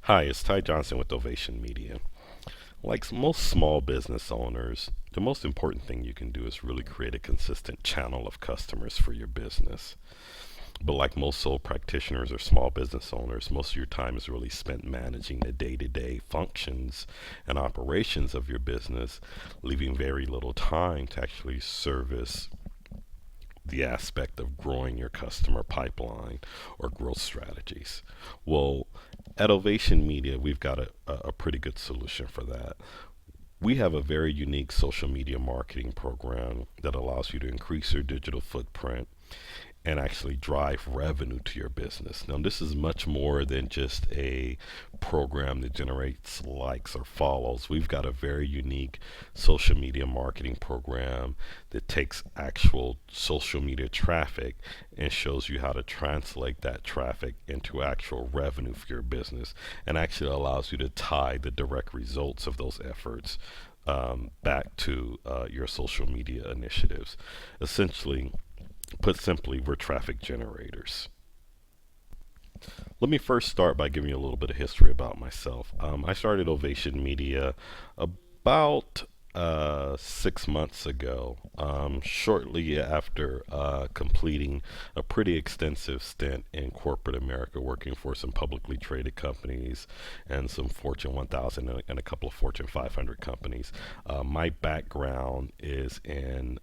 Hi, it's Ty Johnson with Ovation Media. Like most small business owners, the most important thing you can do is really create a consistent channel of customers for your business. But like most sole practitioners or small business owners, most of your time is really spent managing the day to day functions and operations of your business, leaving very little time to actually service the aspect of growing your customer pipeline or growth strategies. Well, at Ovation Media, we've got a pretty good solution for that. We have a very unique social media marketing program that allows you to increase your digital footprint and actually drive revenue to your business. Now, this is much more than just a program that generates likes or follows. We've got a very unique social media marketing program that takes actual social media traffic and shows you how to translate that traffic into actual revenue for your business, and actually allows you to tie the direct results of those efforts back to your social media initiatives. Essentially, put simply, we're traffic generators. Let me first start by giving you a little bit of history about myself. I started Ovation Media about 6 months ago, shortly after completing a pretty extensive stint in corporate America, working for some publicly traded companies and some Fortune 1000 and a couple of Fortune 500 companies. My background is in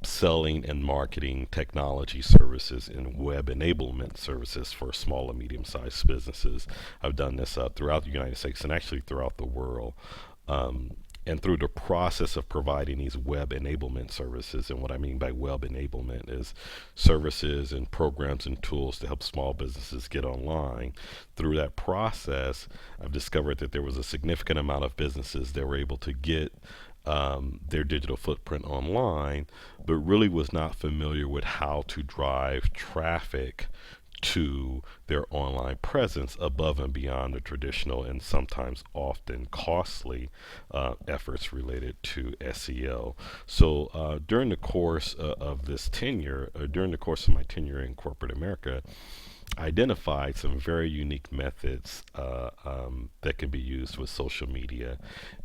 selling and marketing technology services and web enablement services for small and medium sized businesses. I've done this throughout the United States and actually throughout the world. Um, and through the process of providing these web enablement services, and what I mean by web enablement is services and programs and tools to help small businesses get online. Through that process, I've discovered that there was a significant amount of businesses that were able to get their digital footprint online, but really was not familiar with how to drive traffic to their online presence above and beyond the traditional and sometimes often costly efforts related to SEO. So during the course of this tenure, during the course of my tenure in corporate America, identified some very unique methods that can be used with social media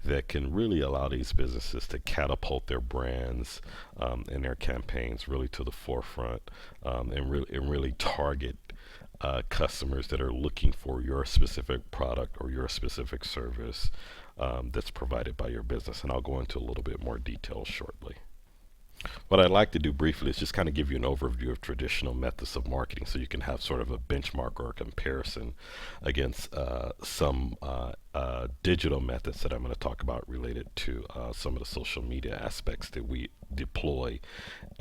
that can really allow these businesses to catapult their brands and their campaigns really to the forefront, and really target customers that are looking for your specific product or your specific service that's provided by your business. And I'll go into a little bit more detail shortly. What I'd like to do briefly is just kind of give you an overview of traditional methods of marketing so you can have sort of a benchmark or a comparison against some digital methods that I'm going to talk about related to some of the social media aspects that we deploy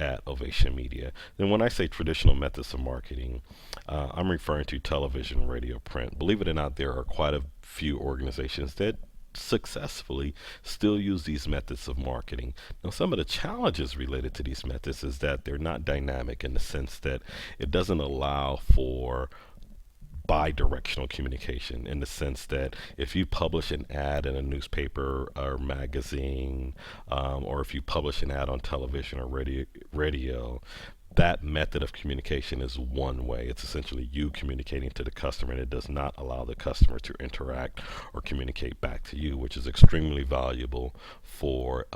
at Ovation Media. Then, when I say traditional methods of marketing, I'm referring to television, radio, print. Believe it or not, there are quite a few organizations that successfully still use these methods of marketing. Now, some of the challenges related to these methods is that they're not dynamic in the sense that it doesn't allow for bi-directional communication, in the sense that if you publish an ad in a newspaper or magazine, or if you publish an ad on television or radio, that method of communication is one way. It's essentially you communicating to the customer, and it does not allow the customer to interact or communicate back to you, which is extremely valuable for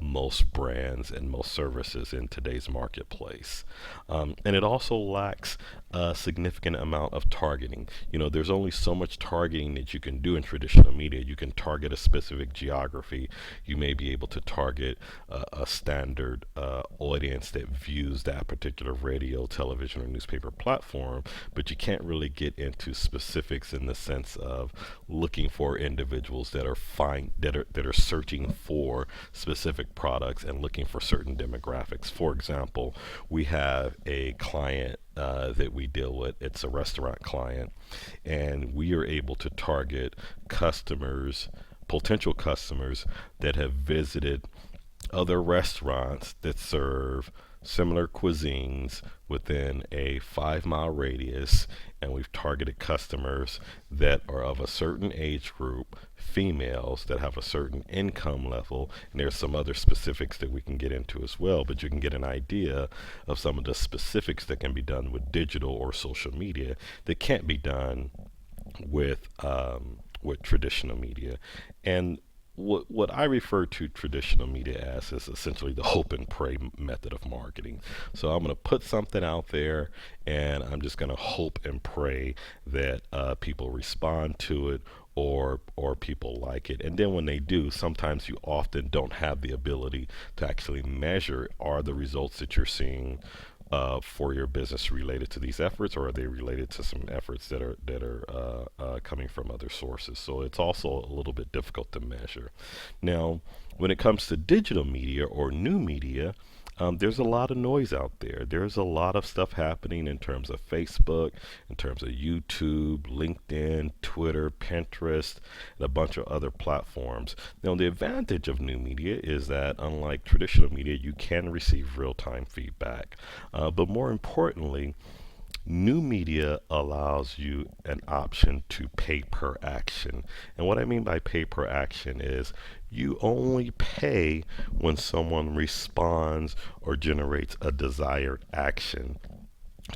most brands and most services in today's marketplace. And it also lacks a significant amount of targeting. You know, there's only so much targeting that you can do in traditional media. You can target a specific geography. You may be able to target a standard audience that views that particular radio, television, or newspaper platform, but you can't really get into specifics in the sense of looking for individuals that are searching for specific products and looking for certain demographics. For example, we have a client that we deal with. It's a restaurant client, and we are able to target customers, potential customers that have visited other restaurants that serve similar cuisines within a 5 mile radius, and we've targeted customers that are of a certain age group, females that have a certain income level, and there's some other specifics that we can get into as well, but you can get an idea of some of the specifics that can be done with digital or social media that can't be done with traditional media. And what I refer to traditional media as is essentially the hope and pray method of marketing. So I'm going to put something out there, and I'm just going to hope and pray that people respond to it, or people like it. And then when they do, sometimes you often don't have the ability to actually measure, are the results that you're seeing for your business related to these efforts, or are they related to some efforts that are coming from other sources? So it's also a little bit difficult to measure. Now, when it comes to digital media or new media, there's a lot of noise out there. There's a lot of stuff happening in terms of Facebook, in terms of YouTube, LinkedIn, Twitter, Pinterest, and a bunch of other platforms. Now, the advantage of new media is that, unlike traditional media, you can receive real time feedback. But more importantly, new media allows you an option to pay per action. And what I mean by pay per action is you only pay when someone responds or generates a desired action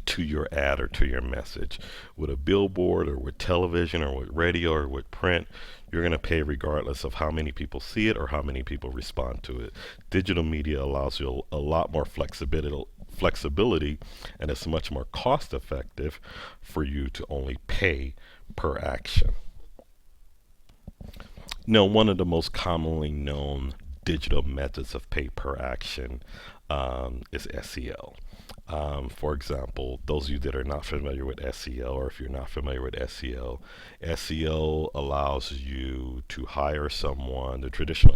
to your ad or to your message. With a billboard or with television or with radio or with print, you're going to pay regardless of how many people see it or how many people respond to it. Digital media allows you a lot more flexibility, and it's much more cost effective for you to only pay per action. Now, one of the most commonly known digital methods of pay per action is SEO. For example, those of you that are not familiar with SEO, or if you're not familiar with SEO allows you to hire someone. The traditional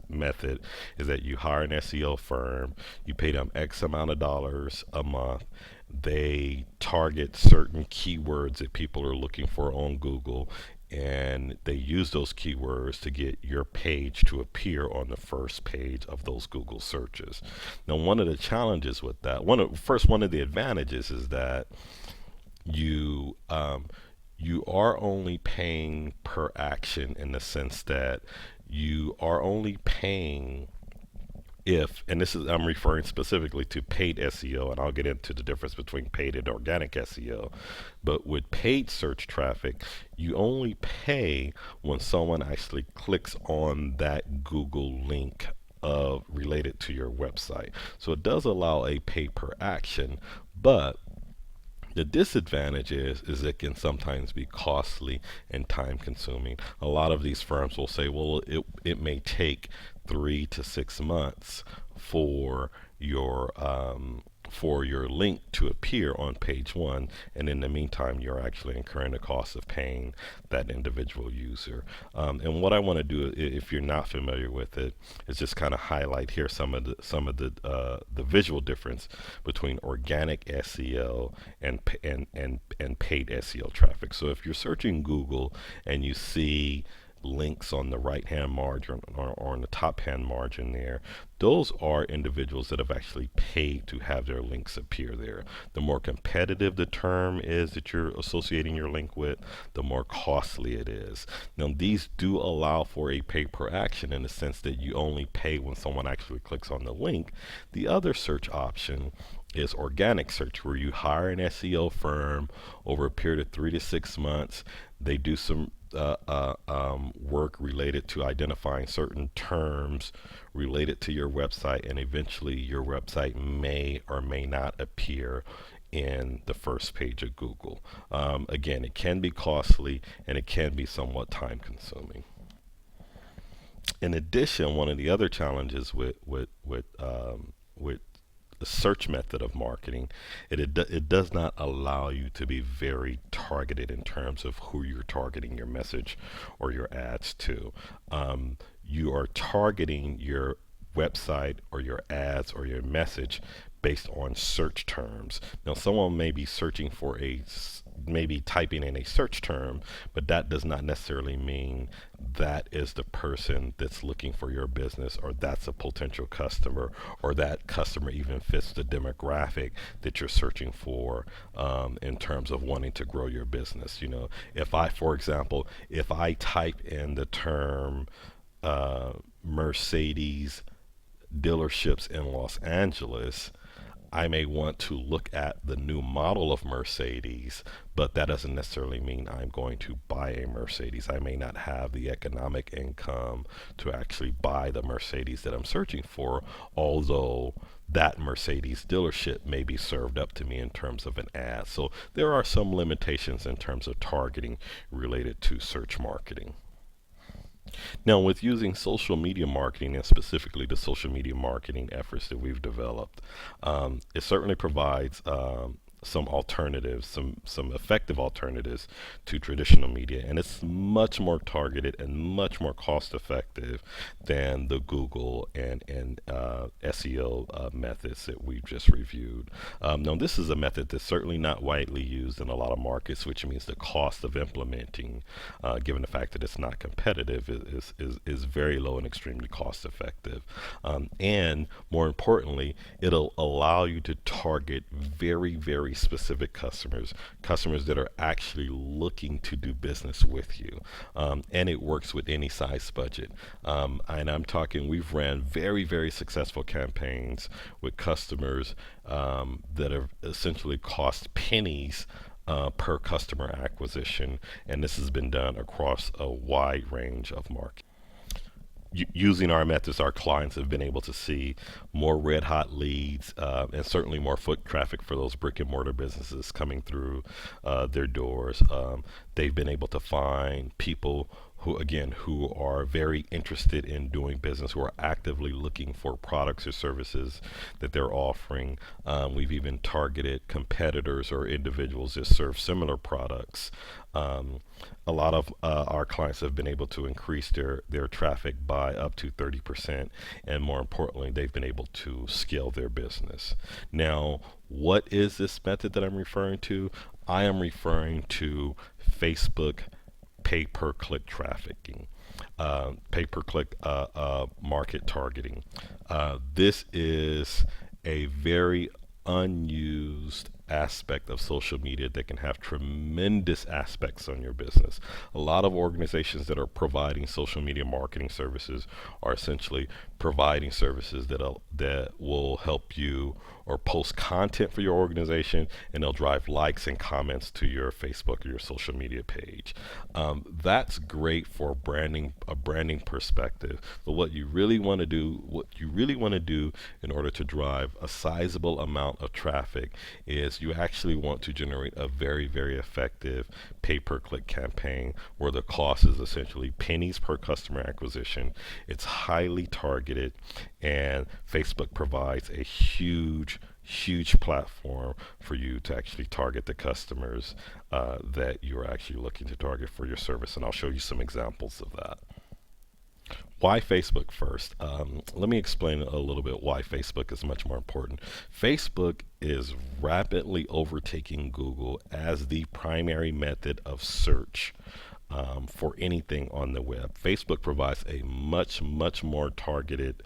method is that you hire an SEO firm, you pay them X amount of dollars a month. They target certain keywords that people are looking for on Google, and they use those keywords to get your page to appear on the first page of those Google searches. Now, one of the challenges with that, one of the advantages is that you you are only paying per action, in the sense that you are only paying if, and this is, I'm referring specifically to paid SEO, and I'll get into the difference between paid and organic SEO. But with paid search traffic, you only pay when someone actually clicks on that Google link related to your website. So it does allow a pay per action, but the disadvantage is it can sometimes be costly and time consuming. A lot of these firms will say, well, it may take 3 to 6 months for your link to appear on page one, and in the meantime you're actually incurring the cost of paying that individual user. And what I want to do, if you're not familiar with it, is just kind of highlight here some of the visual difference between organic SEO and paid SEO traffic. So if you're searching Google and you see links on the right hand margin, or on the top hand margin there, those are individuals that have actually paid to have their links appear there. The more competitive the term is that you're associating your link with, the more costly it is. Now, these do allow for a pay per action, in the sense that you only pay when someone actually clicks on the link. The other search option is organic search, where you hire an SEO firm over a period of 3 to 6 months. They do some work related to identifying certain terms related to your website, and eventually your website may or may not appear in the first page of Google. Again, it can be costly and it can be somewhat time consuming. In addition, one of the other challenges with the search method of marketing, it does not allow you to be very targeted in terms of who you're targeting your message or your ads to. You are targeting your website or your ads or your message based on search terms. Now, someone may be searching for maybe typing in a search term, but that does not necessarily mean that is the person that's looking for your business, or that's a potential customer, or that customer even fits the demographic that you're searching for, in terms of wanting to grow your business. If I, for example, if I type in the term Mercedes dealerships in Los Angeles, I may want to look at the new model of Mercedes, but that doesn't necessarily mean I'm going to buy a Mercedes. I may not have the economic income to actually buy the Mercedes that I'm searching for, although that Mercedes dealership may be served up to me in terms of an ad. So there are some limitations in terms of targeting related to search marketing. Now, with using social media marketing and specifically the social media marketing efforts that we've developed, it certainly provides some alternatives, some effective alternatives to traditional media, and it's much more targeted and much more cost effective than the Google and SEO methods that we've just reviewed. Now, this is a method that's certainly not widely used in a lot of markets, which means the cost of implementing, given the fact that it's not competitive, is very low and extremely cost effective. And more importantly, it'll allow you to target very specific customers, customers that are actually looking to do business with you. And it works with any size budget. And I'm talking, we've ran very successful campaigns with customers that have essentially cost pennies per customer acquisition, and this has been done across a wide range of markets. Using our methods, our clients have been able to see more red hot leads and certainly more foot traffic for those brick and mortar businesses coming through their doors. They've been able to find people who are very interested in doing business, who are actively looking for products or services that they're offering. We've even targeted competitors or individuals that serve similar products. A lot of our clients have been able to increase their traffic by up to 30%, and more importantly, they've been able to scale their business. Now, what is this method that I'm referring to? I am referring to Facebook pay-per-click trafficking, pay-per-click market targeting. This is a very unused aspect of social media that can have tremendous aspects on your business. A lot of organizations that are providing social media marketing services are essentially providing services that will help you or post content for your organization, and they'll drive likes and comments to your Facebook or your social media page. That's great for a branding perspective. But what you really want to do in order to drive a sizable amount of traffic is you actually want to generate a very effective pay-per-click campaign where the cost is essentially pennies per customer acquisition. It's highly targeted, and Facebook provides a huge platform for you to actually target the customers that you're actually looking to target for your service. And I'll show you some examples of that. Why Facebook first? Let me explain a little bit why Facebook is much more important. Facebook is rapidly overtaking Google as the primary method of search for anything on the web. Facebook provides a much more targeted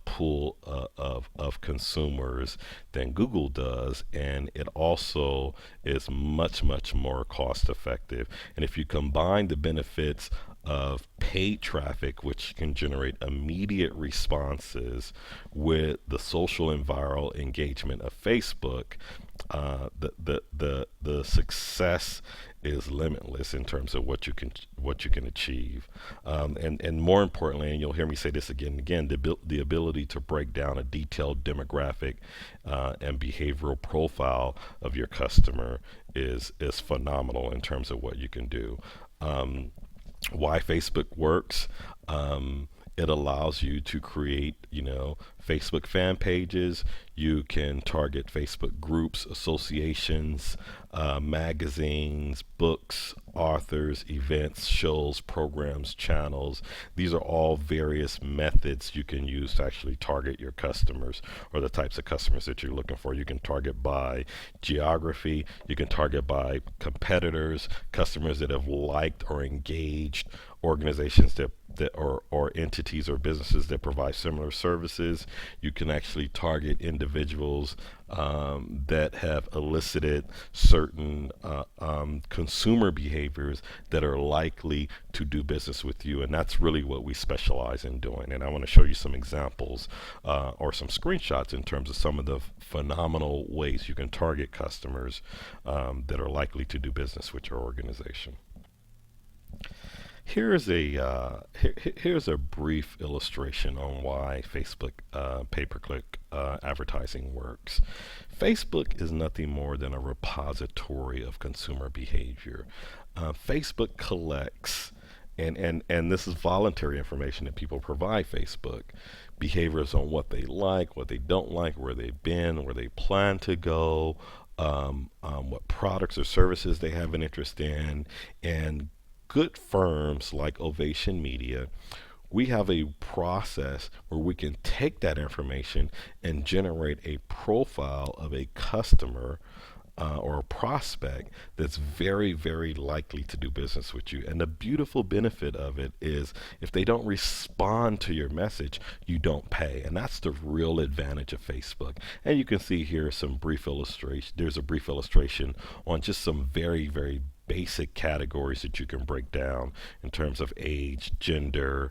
pool of consumers than Google does, and it also is much more cost effective. And if you combine the benefits of paid traffic, which can generate immediate responses, with the social and viral engagement of Facebook, the success is limitless in terms of what you can achieve, and more importantly, and you'll hear me say this again and again, the ability to break down a detailed demographic and behavioral profile of your customer is phenomenal in terms of what you can do. Why Facebook works? It allows you to create, Facebook fan pages. You can target Facebook groups, associations, magazines, books, authors, events, shows, programs, channels. These are all various methods you can use to actually target your customers or the types of customers that you're looking for. You can target by geography. You can target by competitors, customers that have liked or engaged organizations that that or entities or businesses that provide similar services. You can actually target individuals that have elicited certain consumer behaviors that are likely to do business with you, and that's really what we specialize in doing. And I want to show you some examples or some screenshots in terms of some of the phenomenal ways you can target customers that are likely to do business with your organization. Here's a brief illustration on why Facebook pay-per-click advertising works. Facebook is nothing more than a repository of consumer behavior. Facebook collects, and this is voluntary information that people provide Facebook, behaviors on what they like, what they don't like, where they've been, where they plan to go, what products or services they have an interest in, and good firms like Ovation Media, we have a process where we can take that information and generate a profile of a customer or a prospect that's very, very likely to do business with you. And the beautiful benefit of it is if they don't respond to your message, you don't pay. And that's the real advantage of Facebook. And you can see here some brief illustration. There's a brief illustration on just some very, very basic categories that you can break down in terms of age, gender,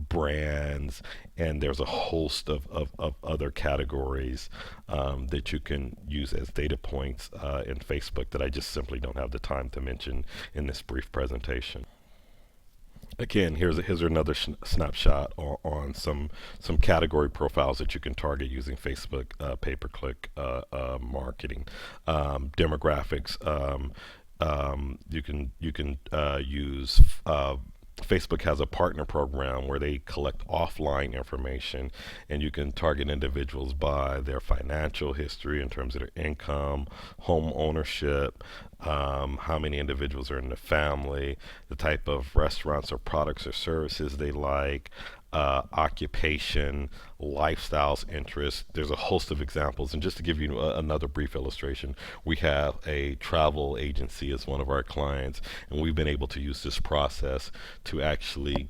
brands, and there's a host of other categories that you can use as data points in Facebook that I just simply don't have the time to mention in this brief presentation. Again, here's another snapshot on some category profiles that you can target using Facebook pay-per-click marketing. Demographics. You can use. Facebook has a partner program where they collect offline information, and you can target individuals by their financial history in terms of their income, home ownership, how many individuals are in the family, the type of restaurants or products or services they like, occupation, lifestyles, interests. There's a host of examples. And just to give you another brief illustration, we have a travel agency as one of our clients, and we've been able to use this process to actually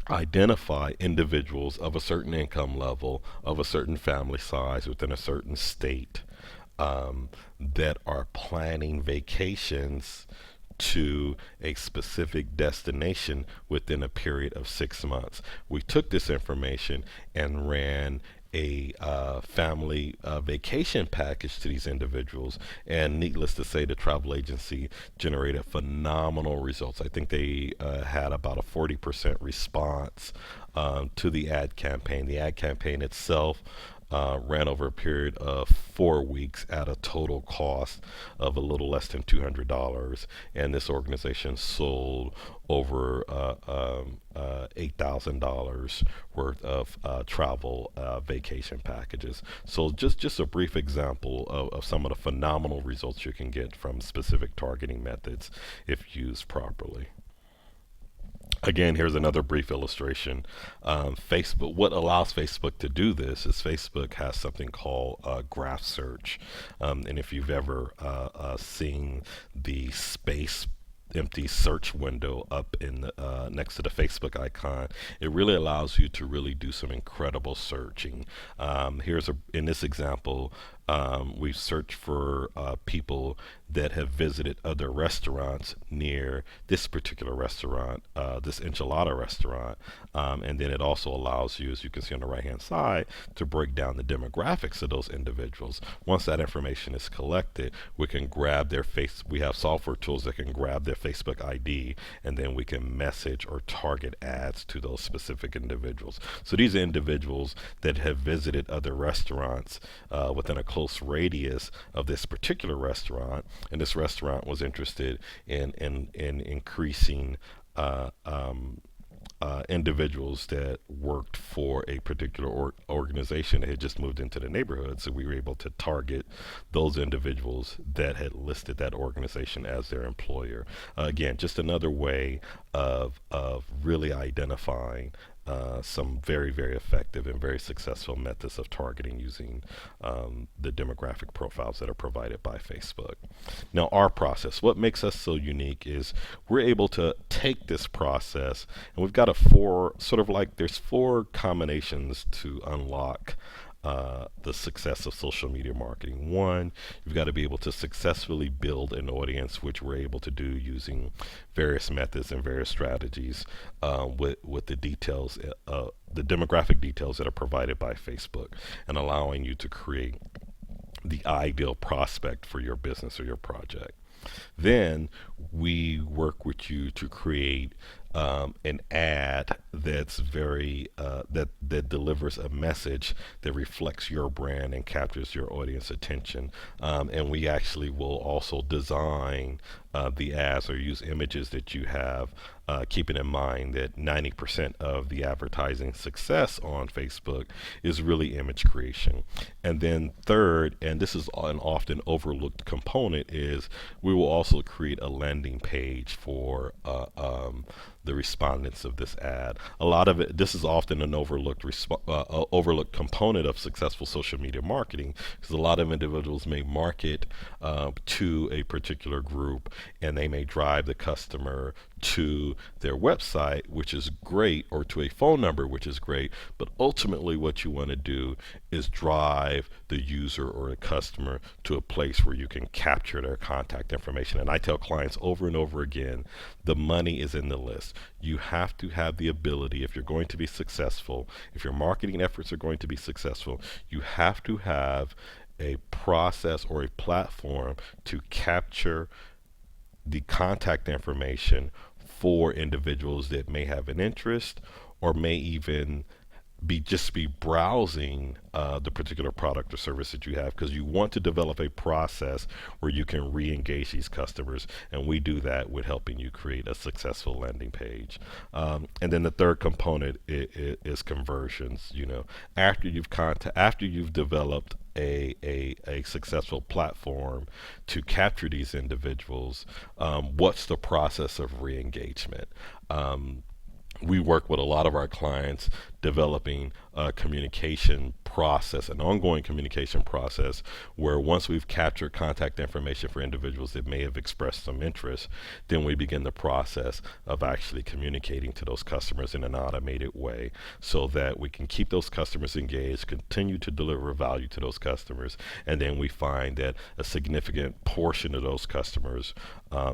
identify individuals of a certain income level, of a certain family size, within a certain state, that are planning vacations to a specific destination within a period of 6 months. We took this information and ran a family vacation package to these individuals, and needless to say, the travel agency generated phenomenal results. I think they had about a 40% response to the ad campaign. The ad campaign itself ran over a period of 4 weeks at a total cost of a little less than $200, and this organization sold over $8,000 worth of travel vacation packages. So just a brief example of some of the phenomenal results you can get from specific targeting methods if used properly. Again, here's another brief illustration. Facebook, what allows Facebook to do this is Facebook has something called graph search. And if you've ever seen the space empty search window up in the, next to the Facebook icon, it really allows you to really do some incredible searching. In this example, we've searched for people that have visited other restaurants near this particular restaurant, this enchilada restaurant, and then it also allows you, as you can see on the right hand side, to break down the demographics of those individuals. Once that information is collected, we can grab their we have software tools that can grab their Facebook ID, and then we can message or target ads to those specific individuals. So these are individuals that have visited other restaurants within a close radius of this particular restaurant, and this restaurant was interested in increasing individuals that worked for a particular organization that had just moved into the neighborhood. So we were able to target those individuals that had listed that organization as their employer. Again, just another way of really identifying some very, very effective and very successful methods of targeting using the demographic profiles that are provided by Facebook. Now, our process, what makes us so unique is we're able to take this process, and we've got a there's four combinations to unlock the success of social media marketing. One, you've got to be able to successfully build an audience, which we're able to do using various methods and various strategies with the demographic details that are provided by Facebook, and allowing you to create the ideal prospect for your business or your project. Then we work with you to create an ad that's that delivers a message that reflects your brand and captures your audience attention. And we actually will also design the ads or use images that you have, keeping in mind that 90% of the advertising success on Facebook is really image creation. And then third, and this is an often overlooked component, is we will also create a landing page for the respondents of this ad. A lot of it, this is often an overlooked component of successful social media marketing, because a lot of individuals may market to a particular group, and they may drive the customer to their website, which is great, or to a phone number, which is great. But ultimately, what you want to do is drive the user or the customer to a place where you can capture their contact information. And I tell clients over and over again, the money is in the list. You have to have the ability, if you're going to be successful, if your marketing efforts are going to be successful, you have to have a process or a platform to capture the contact information for individuals that may have an interest, or may even be browsing the particular product or service that you have, because you want to develop a process where you can re-engage these customers, and we do that with helping you create a successful landing page. And then the third component is conversions. After you've developed a successful platform to capture these individuals, what's the process of re-engagement? We work with a lot of our clients developing a communication process, an ongoing communication process, where once we've captured contact information for individuals that may have expressed some interest, then we begin the process of actually communicating to those customers in an automated way, so that we can keep those customers engaged, continue to deliver value to those customers, and then we find that a significant portion of those customers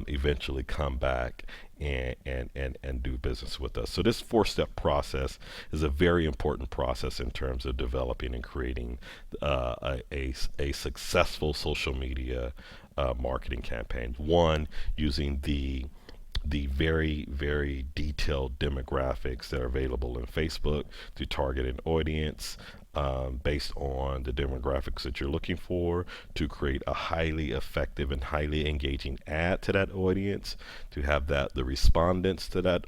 eventually come back and do business with us. So this four-step process is a very important process in terms of developing and creating a successful social media marketing campaign. One, using the very, very detailed demographics that are available in Facebook to target an audience based on the demographics that you're looking for, to create a highly effective and highly engaging ad to that audience, to have the respondents to that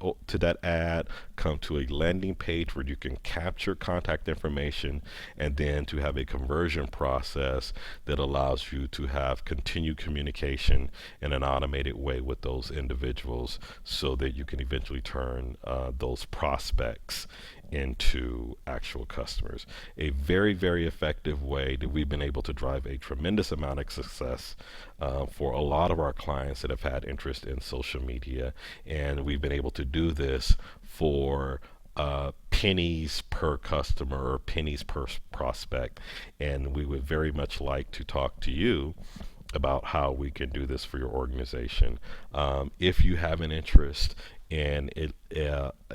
ad come to a landing page where you can capture contact information, and then to have a conversion process that allows you to have continued communication in an automated way with those individuals, so that you can eventually turn those prospects into actual customers. A very, very effective way that we've been able to drive a tremendous amount of success for a lot of our clients that have had interest in social media. And we've been able to do this for pennies per customer or pennies per prospect. And we would very much like to talk to you about how we can do this for your organization. If you have an interest in it,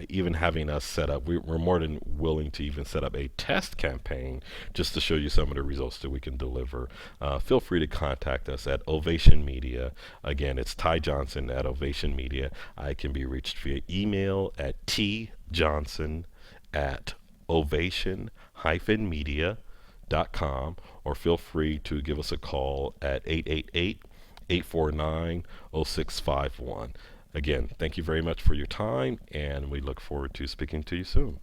even having us set up, we're more than willing to even set up a test campaign just to show you some of the results that we can deliver. Feel free to contact us at Ovation Media. Again, it's Ty Johnson at Ovation Media. I can be reached via email at tjohnson@ovation-media.com, or feel free to give us a call at 888-849-0651. Again, thank you very much for your time, and we look forward to speaking to you soon.